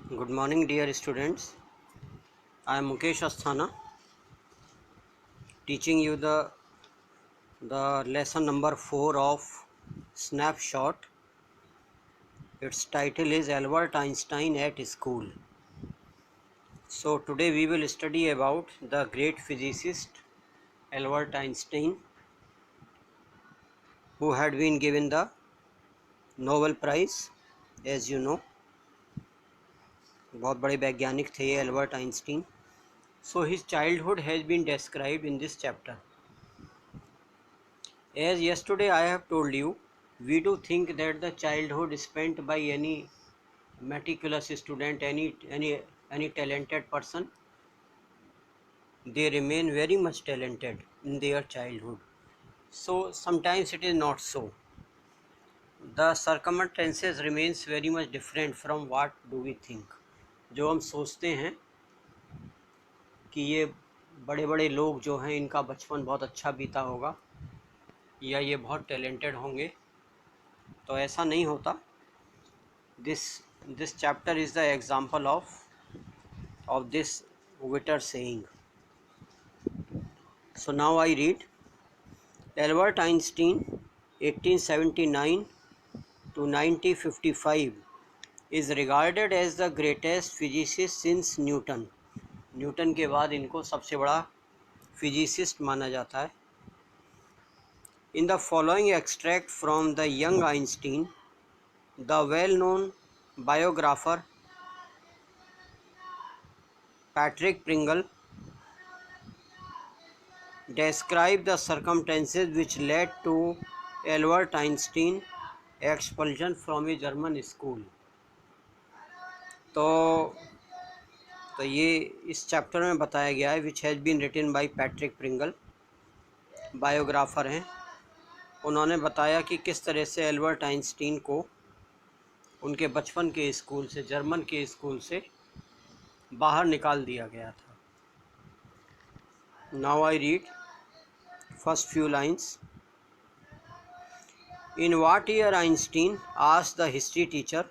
Good morning, dear students. I am Mukesh Asthana, teaching you the lesson number 4 of Snapshot. Its title is Albert Einstein at School. So today we will study about the great physicist Albert Einstein, who had been given the Nobel Prize, as you know. बहुत बड़े वैज्ञानिक थे ये Albert Einstein. So his childhood has been described in this chapter. As yesterday I have told you, we do think that the childhood spent by any meticulous student, any talented person, they remain very much talented in their childhood. So sometimes it is not so. The circumstances remains very much different from what do we think. जो हम सोचते हैं कि ये बड़े बड़े लोग जो हैं इनका बचपन बहुत अच्छा बीता होगा या ये बहुत टैलेंटेड होंगे, तो ऐसा नहीं होता. This chapter is the example of this Witter saying. So now I read. Albert Einstein 1879 to 1955 is regarded as the greatest physicist since Newton. Newton के बाद इनको सबसे बड़ा फिजिसिस्ट माना जाता है. In the following extract from the young Einstein, the well-known biographer Patrick Pringle described the circumstances which led to Albert Einstein expulsion from a German school. तो ये इस चैप्टर में बताया गया है, which has been written by Patrick Pringle, biographer हैं. उन्होंने बताया कि किस तरह से एल्बर्ट आइंस्टीन को उनके बचपन के स्कूल से, जर्मन के स्कूल से बाहर निकाल दिया गया था. Now I read first few lines. In what year, Einstein asked the history teacher,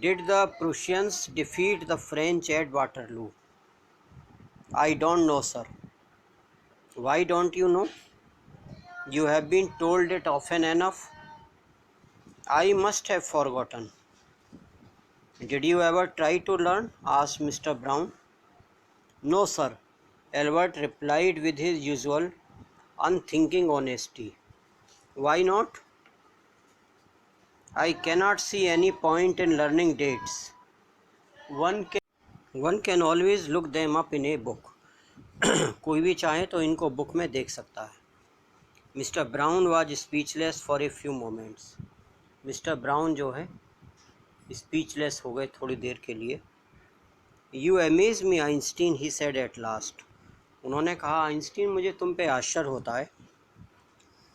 did the Prussians defeat the French at Waterloo? I don't know, sir. Why don't you know? You have been told it often enough. I must have forgotten. Did you ever try to learn? Asked Mr. Brown. No, sir, Albert replied with his usual unthinking honesty. Why not? I cannot see any point in learning dates. One can always look them up in a book. कोई भी चाहे तो इनको book में देख सकता है. Mister brown was speechless for a few moments. Mister brown जो है स्पीचलेस हो गए थोड़ी देर के लिए. You amaze me Einstein, he said at last. उन्होंने कहा, आइंस्टीन मुझे तुम पे आश्चर्य होता है.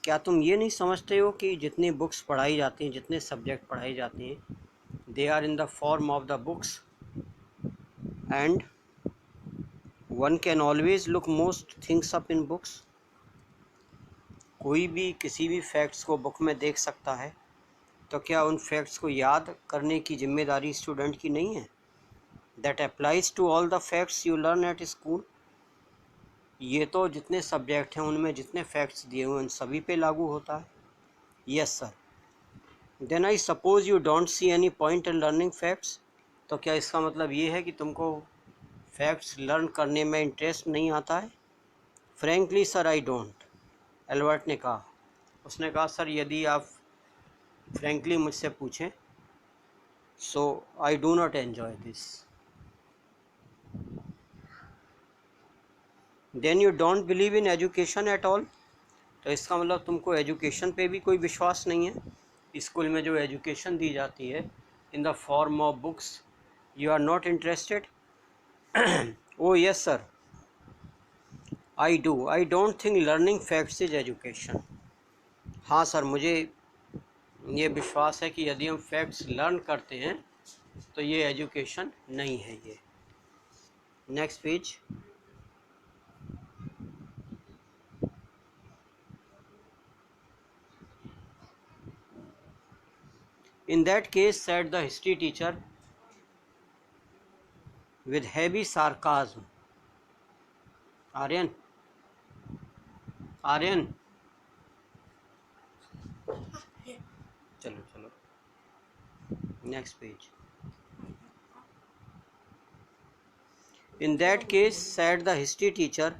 क्या तुम ये नहीं समझते हो कि जितनी बुक्स पढ़ाई जाती हैं, जितने सब्जेक्ट पढ़ाए जाते हैं, they are in the form of the books and one can always look most things up in books. कोई भी किसी भी फैक्ट्स को बुक में देख सकता है, तो क्या उन फैक्ट्स को याद करने की जिम्मेदारी स्टूडेंट की नहीं है? That applies to all the facts you learn at school. ये तो जितने सब्जेक्ट हैं उनमें जितने फैक्ट्स दिए हुए उन सभी पे लागू होता है. Yes sir. Then I suppose you don't see any point in learning facts. तो क्या इसका मतलब ये है कि तुमको फैक्ट्स लर्न करने में इंटरेस्ट नहीं आता है? Frankly sir I don't. Albert ने कहा. उसने कहा, सर यदि आप फ्रेंकली मुझसे पूछें, so I do not enjoy this. Then you don't believe in education at all. तो इसका मतलब तुमको एजुकेशन पे भी कोई विश्वास नहीं है. स्कूल में जो एजुकेशन दी जाती है in the form of books, you are not interested. Oh yes sir, I do. I don't think learning facts is education. हाँ सर, मुझे ये विश्वास है कि यदि हम फैक्ट्स लर्न करते हैं तो ये एजुकेशन नहीं है. ये next page. In that case, said the history teacher, with heavy sarcasm. Aryan, Aryan, चलो चलो next page. In that case, said the history teacher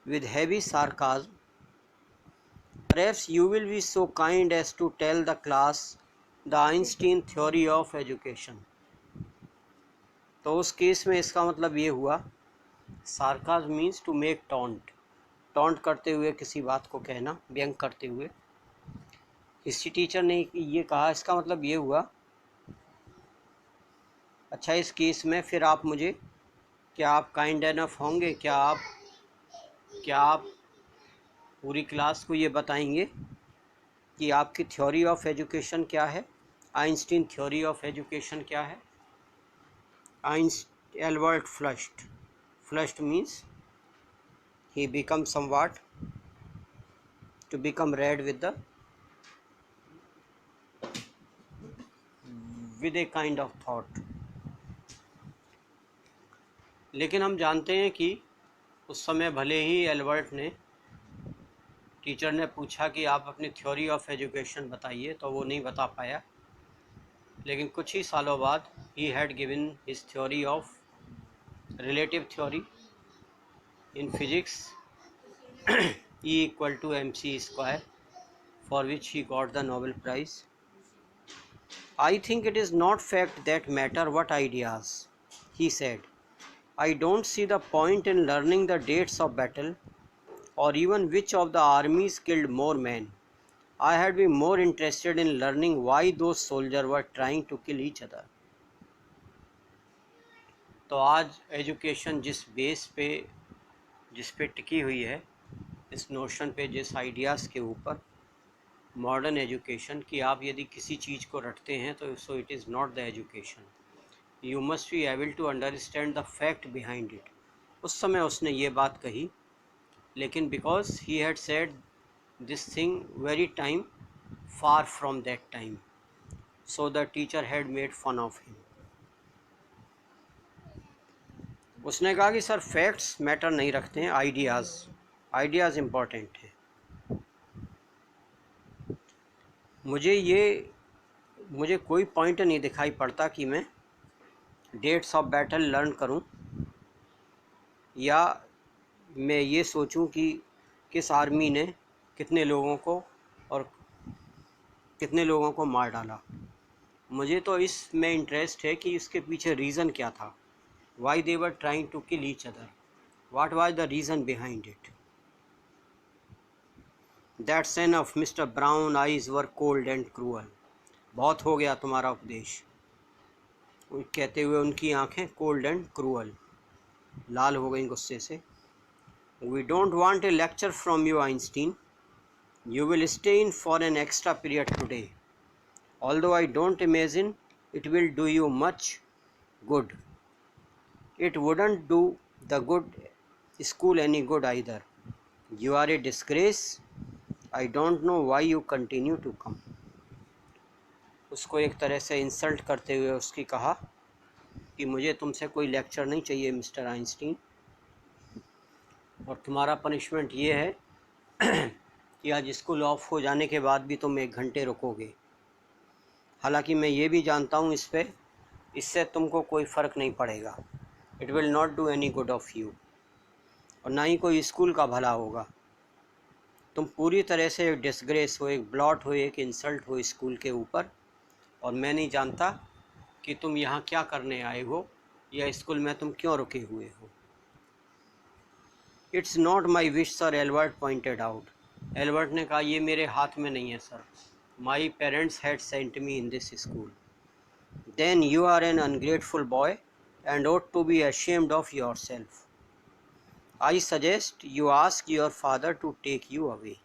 with heavy sarcasm, perhaps you will be so kind as to tell the class the Einstein theory of education. तो उस case में इसका मतलब ये हुआ, sarcasm means to make taunt, taunt करते हुए किसी बात को कहना, व्यंग करते हुए। हिस्ट्री टीचर ने ये कहा, इसका मतलब ये हुआ, अच्छा इस केस में फिर आप मुझे, क्या आप काइंड एनफ होंगे, क्या आप पूरी क्लास को ये बताएंगे कि आपकी थ्योरी ऑफ एजुकेशन क्या है, आइंस्टीन थ्योरी ऑफ एजुकेशन क्या है। Albert flushed means he becomes somewhat to become red with a kind of thought। लेकिन हम जानते हैं कि उस समय भले ही एल्बर्ट ने, टीचर ने पूछा कि आप अपनी थ्योरी ऑफ एजुकेशन बताइए, तो वो नहीं बता पाया, लेकिन कुछ ही सालों बाद he had given his theory of relative theory in physics E equal to mc square, for which he got the Nobel Prize. I think it is not fact that matter what ideas, he said. I don't see the point in learning the dates of battle or even which of the armies killed more men. I had been more interested in learning why those soldiers were trying to kill each other. तो आज education जिस पे टिकी हुई है, इस notion पे, जिस आइडियाज़ के ऊपर, मॉडर्न एजुकेशन, कि आप यदि किसी चीज़ को रटते हैं तो so it is not the education, you must be able to understand the fact behind it. उस समय उसने ये बात कही, लेकिन because he had said this thing very time far from that time, so the teacher had made fun of him. उसने कहा कि सर फैक्ट्स मैटर नहीं रखते हैं, आइडियाज़ इम्पॉर्टेंट हैं। मुझे कोई पॉइंट नहीं दिखाई पड़ता कि मैं डेट्स ऑफ बैटल लर्न करूं, या मैं ये सोचूं कि किस आर्मी ने कितने लोगों को मार डाला। मुझे तो इसमें इंटरेस्ट है कि इसके पीछे रीज़न क्या था, why they were trying to kill each other, what was the reason behind it. That's enough, mister Brown eyes were cold and cruel. बहुत हो गया तुम्हारा उपदेश, कहते हुए उनकी आंखें कोल्ड एंड क्रूअल, लाल हो गई गुस्से से। We don't want a lecture from you, Einstein. You will stay in for an extra period today, although I don't imagine it will do you much good. It wouldn't do the good school any good either. You are a disgrace. I don't know why you continue to come. उसको एक तरह से insult करते हुए उसकी कहा कि मुझे तुमसे कोई लेक्चर नहीं चाहिए मिस्टर आइंस्टीन, और तुम्हारा पनिशमेंट ये है कि आज स्कूल ऑफ हो जाने के बाद भी तुम 1 घंटे रुकोगे। हालांकि मैं ये भी जानता हूँ इससे तुमको कोई फ़र्क नहीं पड़ेगा, it will not do any good of you, और ना ही कोई स्कूल का भला होगा। तुम पूरी तरह से एक डिसग्रेस हो, एक ब्लॉट हो, एक इंसल्ट हो स्कूल के ऊपर, और मैं नहीं जानता कि तुम यहाँ क्या करने आए हो या स्कूल में तुम क्यों रुके हुए हो। It's not my wish sir, Albert pointed out. Albert ने कहा, ये मेरे हाथ में नहीं है sir, my parents had sent me in this school. Then you are an ungrateful boy and ought to be ashamed of yourself. I suggest you ask your father to take you away.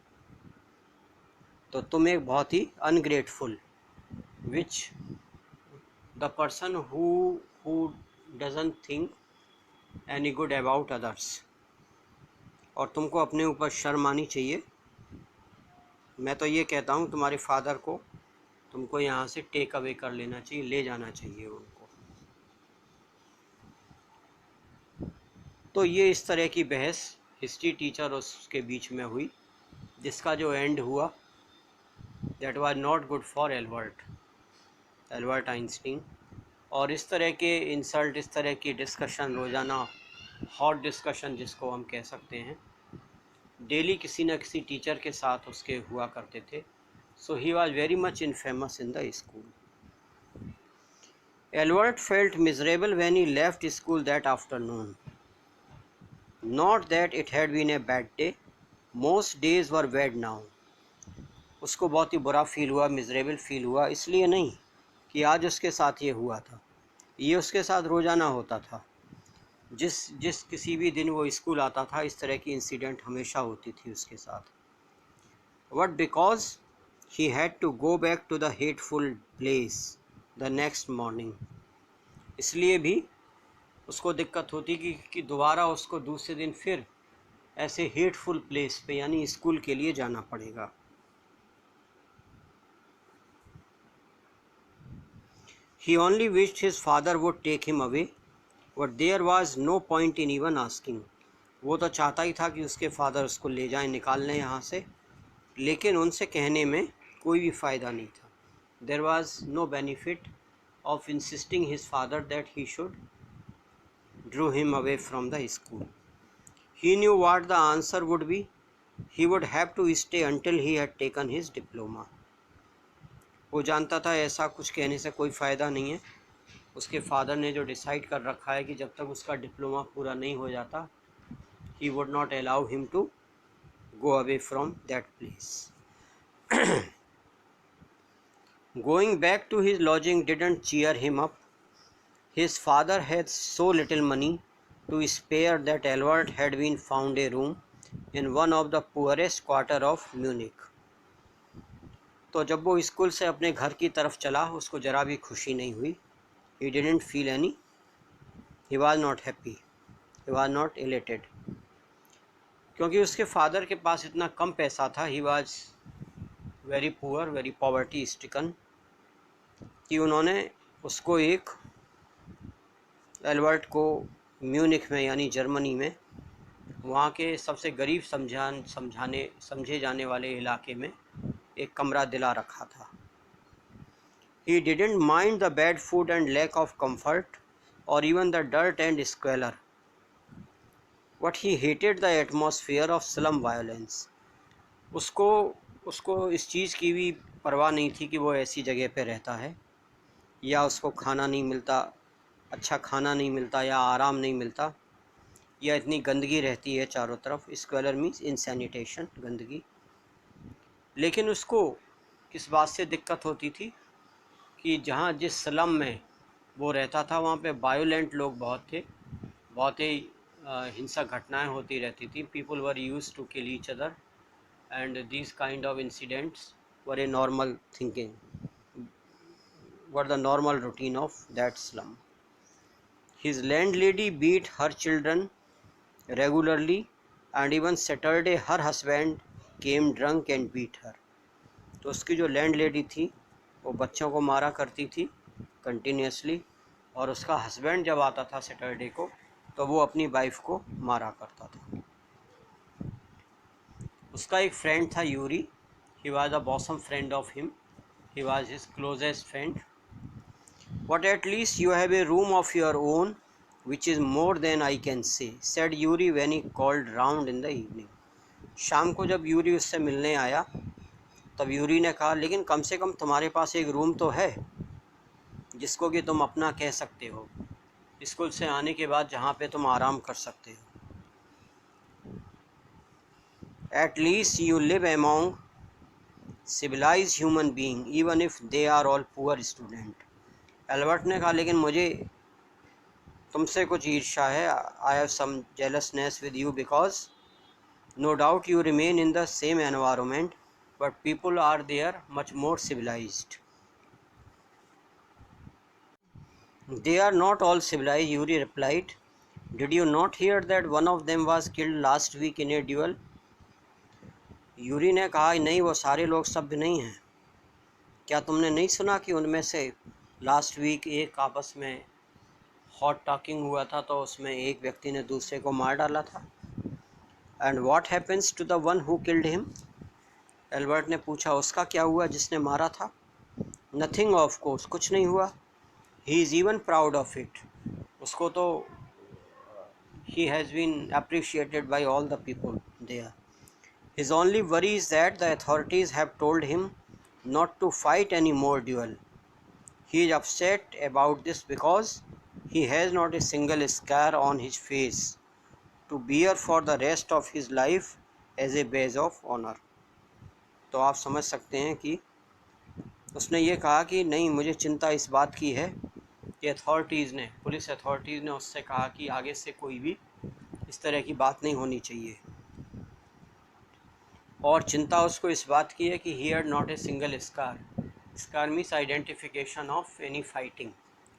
तो तुम एक बहुत ही ungrateful, which the person who doesn't think any good about others, और तुमको अपने ऊपर शर्म आनी चाहिए। मैं तो ये कहता हूँ तुम्हारे फादर को तुमको यहाँ से टेक अवे कर लेना चाहिए, ले जाना चाहिए उनको। तो ये इस तरह की बहस हिस्ट्री टीचर और उसके बीच में हुई, जिसका जो एंड हुआ that was not good for Albert Einstein. और इस तरह के इंसल्ट, इस तरह की डिस्कशन, रोज़ाना हॉट डिस्कशन जिसको हम कह सकते हैं, डेली किसी न किसी टीचर के साथ उसके हुआ करते थे। So he was very much infamous in the school. Albert felt miserable when he left school that afternoon. Not that it had been a bad day. Most days were bad now. उसको बहुत ही बुरा feel हुआ, miserable feel हुआ, इसलिए नहीं कि आज उसके साथ ये हुआ था, ये उसके साथ रोज़ाना होता था। जिस किसी भी दिन वो स्कूल आता था, इस तरह की इंसिडेंट हमेशा होती थी उसके साथ। But because he had to go back to the hateful place the next morning. इसलिए भी उसको दिक्कत होती कि दोबारा उसको दूसरे दिन फिर ऐसे हेटफुल प्लेस पे यानी स्कूल के लिए जाना पड़ेगा। He only wished his father would take him away, but there was no point in even asking. वो तो चाहता ही था कि उसके फादर उसको ले जाएं, निकाल लें यहाँ से, लेकिन उनसे कहने में कोई भी फ़ायदा नहीं था। There was no benefit of insisting his father that he should drew him away from the school. He knew what the answer would be. He would have to stay until he had taken his diploma. वो जानता था ऐसा कुछ कहने से कोई फ़ायदा नहीं है। उसके फादर ने जो डिसाइड कर रखा है कि जब तक उसका डिप्लोमा पूरा नहीं हो जाता, he would not allow him to go away from that place. Going back to his lodging didn't cheer him up. His father had so little money to spare that Albert had been found a room in one of the poorest quarter of Munich. तो जब वो school से अपने घर की तरफ चला, उसको ज़रा भी खुशी नहीं हुई। He didn't feel any. He was not happy. He was not elated. क्योंकि उसके फादर के पास इतना कम पैसा था, ही was very poor, very poverty stricken, कि उन्होंने उसको एक एल्बर्ट को म्यूनिख में यानी जर्मनी में, वहाँ के सबसे गरीब समझे जाने वाले इलाके में एक कमरा दिला रखा था। He didn't mind the bad food and lack of comfort, or even the dirt and squalor. But he hated the atmosphere of slum violence. उसको इस चीज़ की भी परवाह नहीं थी कि वो ऐसी जगह पे रहता है, या उसको खाना नहीं मिलता, अच्छा खाना नहीं मिलता, या आराम नहीं मिलता, या इतनी गंदगी रहती है चारों तरफ। स्क्वेलर मीन्स इनसैनिटेशन, गंदगी। लेकिन उसको किस बात से दिक्कत होती थी कि जहाँ जिस स्लम में वो रहता था, वहाँ पे वायोलेंट लोग बहुत थे, बहुत ही हिंसक घटनाएं होती रहती थी। People were use to kill each other and these kind of incidents were a normal thinking, were the normal routine of that slum. His landlady beat her children regularly, and even Saturday her husband came drunk and beat her. तो उसकी जो land lady थी वो बच्चों को मारा करती थी कंटिन्यूसली, और उसका हस्बैंड जब आता था सैटरडे को तो वो अपनी वाइफ को मारा करता था। उसका एक फ्रेंड था Yuri, he was a bosom friend of him, he was his closest friend. But at least you have a room of your own, which is more than I can say, said Yuri when he called round in the evening. शाम को जब Yuri उससे मिलने आया तब Yuri ने कहा, लेकिन कम से कम तुम्हारे पास एक रूम तो है जिसको कि तुम अपना कह सकते हो, स्कूल से आने के बाद जहाँ पे तुम आराम कर सकते हो. At least you live among civilized human being, even if they are all poor student. Albert ने कहा, लेकिन मुझे तुमसे कुछ ईर्ष्या है. I have some jealousness with you because no doubt you remain in the same environment, but people are there much more civilized. They are not all civilized, Yuri replied. Did you not hear that one of them was killed last week in a duel. Yuri ने कहा, नहीं, वो सारे लोग सभ्य नहीं हैं. क्या तुमने नहीं सुना कि उनमें से लास्ट वीक एक आपस में हॉट टॉकिंग हुआ था तो उसमें एक व्यक्ति ने दूसरे को मार डाला था। And what happens to the one who killed him? Albert ने पूछा, उसका क्या हुआ जिसने मारा था? नथिंग ऑफ कोर्स, कुछ नहीं हुआ। He is even proud of it, उसको तो he has been appreciated by all the people there. His only worry is that the authorities have told him not to fight any more duel. He is upset about this because he has not a single scar on his face to bear for the rest of his life as a badge of honor. तो आप समझ सकते हैं कि उसने ये कहा कि नहीं, मुझे चिंता इस बात की है कि पुलिस अथॉरिटीज़ ने उससे कहा कि आगे से कोई भी इस तरह की बात नहीं होनी चाहिए। और चिंता उसको इस बात की है कि ही had not a single scar. Scar means identification of any fighting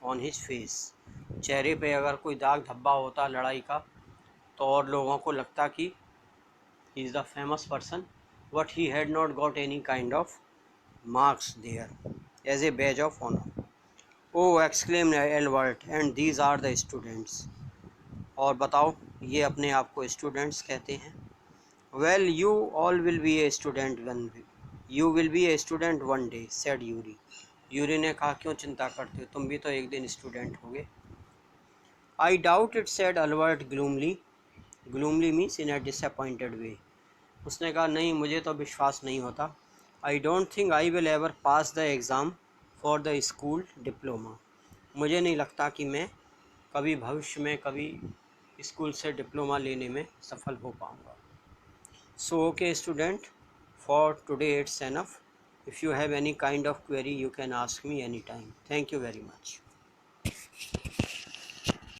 on his face. चेहरे पे अगर कोई दाग धब्बा होता लड़ाई का तो और लोगों को लगता कि he is the famous person, but he had not got any kind of marks there as a badge of honour. Oh exclaimed Albert, and these are the students. और बताओ, ये अपने आप को स्टूडेंट्स कहते हैं। Well, you all will be a student one day, said Yuri. Yuri ने कहा, क्यों चिंता करते हो, तुम भी तो एक दिन स्टूडेंट होगे। I doubt it, said Albert gloomily. Gloomily means in a disappointed way. उसने कहा, नहीं, मुझे तो विश्वास नहीं होता। I don't think I will ever pass the exam for the school diploma. मुझे नहीं लगता कि मैं कभी भविष्य में कभी स्कूल से डिप्लोमा लेने में सफल हो पाऊँगा। So okay student, for today it's enough. If you have any kind of query, you can ask me anytime. Thank you very much.